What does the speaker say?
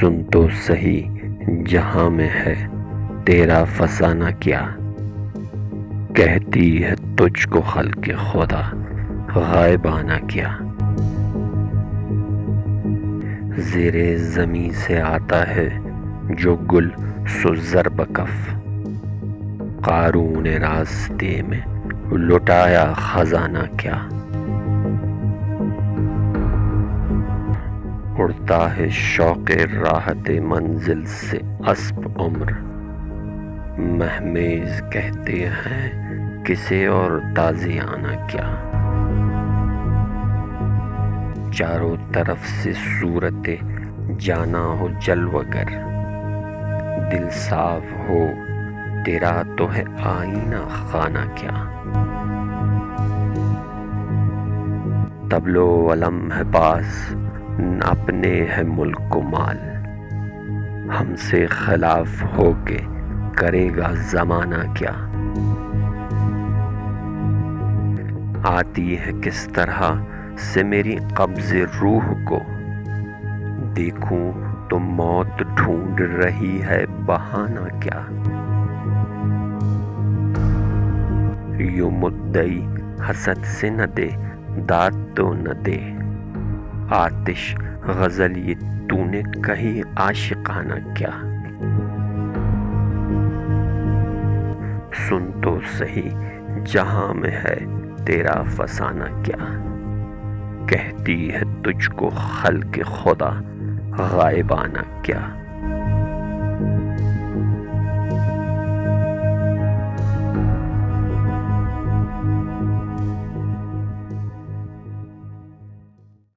سن تو سہی جہاں میں ہے تیرا فسانہ کیا، کہتی ہے تجھ کو خلق خدا غائبانہ کیا۔ زیر زمیں سے آتا ہے جو گل سو ضرب کف، قارون راستے میں لٹایا خزانہ کیا۔ اڑتا ہے شوق راحت منزل سے اسب عمر، مہمیز کہتے ہیں کسے اور تازیانہ کیا۔ چاروں طرف سے صورت جانا ہو جلوگر، دل صاف ہو تیرا تو ہے آئینہ خانہ کیا۔ طبل و علم ہے پاس نہ اپنے ہے ملک و مال، ہم سے خلاف ہو کے کرے گا زمانہ کیا۔ آتی ہے کس طرح سے میری قبض روح کو، دیکھوں تو موت ڈھونڈ رہی ہے بہانہ کیا۔ یوں مدعی حسد سے نہ دے داد تو نہ دے، آتش غزل یہ تو نے کہی عاشقانہ کیا۔ سن تو سہی جہاں میں ہے تیرا فسانہ کیا، کہتی ہے تجھ کو خلق خدا غائبانہ کیا۔